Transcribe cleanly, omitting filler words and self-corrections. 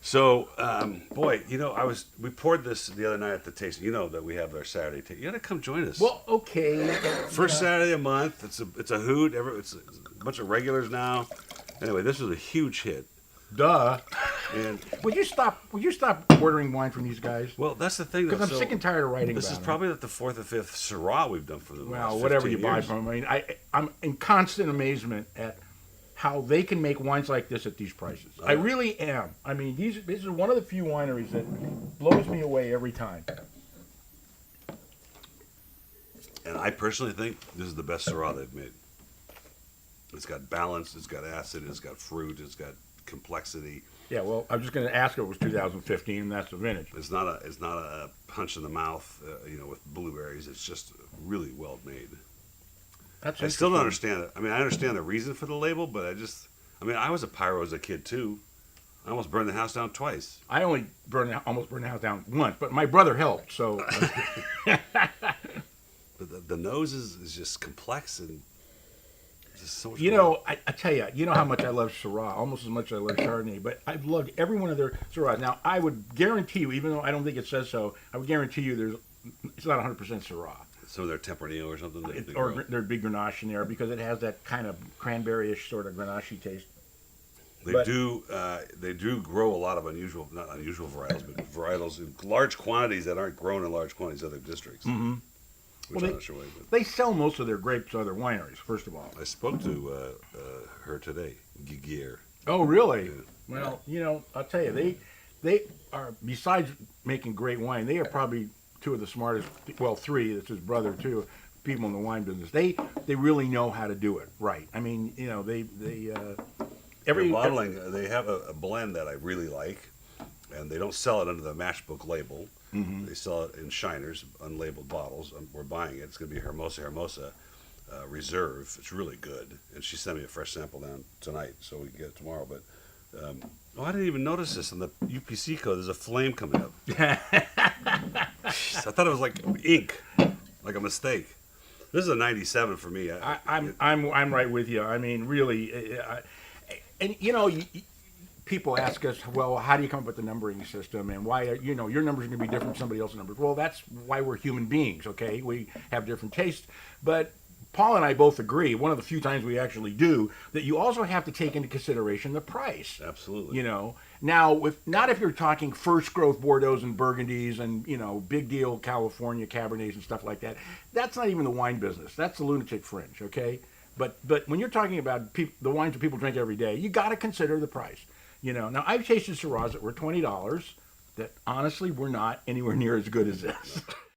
So, boy, we poured this the other night at the tasting. You know that we have our Saturday tasting. You got to come join us. Well, okay. First Saturday of the month. It's a hoot. It's a bunch of regulars now. Anyway, this was a huge hit. Duh. And Would you stop ordering wine from these guys? well, that's the thing. Because I'm sick and tired of writing This about is them. probably like the fourth or fifth Syrah we've done for them. Well, whatever you buy from them. I mean, I'm in constant amazement at how they can make wines like this at these prices. I really am. I mean, this is one of the few wineries that blows me away every time. And I personally think this is the best Syrah they've made. It's got balance, it's got acid, it's got fruit, it's got complexity. Yeah, well, I was just going to ask if it was 2015, and that's the vintage. It's not a punch in the mouth, with blueberries. It's just really well made. I still don't understand it. I mean, I understand the reason for the label, but I was a pyro as a kid too. I almost burned the house down twice. I only almost burned the house down once, but my brother helped, so. But the nose is just complex and just so much. I tell you, you know how much I love Syrah, almost as much as I love Chardonnay, but I've loved every one of their Syrahs. Now, I would guarantee you, even though I don't think it says so, I would guarantee you it's not 100% Syrah. Some of their Tempranillo or something. Or their big Grenache in there, because it has that kind of cranberry-ish sort of Grenache taste. They do grow a lot of not unusual varietals, but varietals in large quantities that aren't grown in large quantities in other districts. Mm-hmm. Which I'm not sure why. They sell most of their grapes to other wineries, first of all. I spoke to her today, Gigier. Oh, really? Yeah. Well, I'll tell you, they are, besides making great wine, they are probably two of the smartest, well, three, that's his brother too, people in the wine business. They really know how to do it right. I mean, Every bottling, they have a blend that I really like, and they don't sell it under the Matchbook label. Mm-hmm. They sell it in shiners, unlabeled bottles. We're buying it. It's going to be Hermosa Reserve. It's really good. And she sent me a fresh sample down tonight, so we can get it tomorrow. But I didn't even notice this on the UPC code. There's a flame coming up. I thought it was like ink, like a mistake. This is a 97 for me. I'm right with you. I mean, really, people ask us, well, how do you come up with the numbering system, and why your numbers are going to be different from somebody else's numbers? Well, that's why we're human beings, okay? We have different tastes, but Paul and I both agree, one of the few times we actually do, that you also have to take into consideration the price. Absolutely. Now, not if you're talking first growth Bordeaux's and Burgundies and, big deal California Cabernets and stuff like that. That's not even the wine business. That's the lunatic fringe, okay? But when you're talking about the wines that people drink every day, you got to consider the price. Now I've tasted Syrahs that were $20 that honestly were not anywhere near as good as this.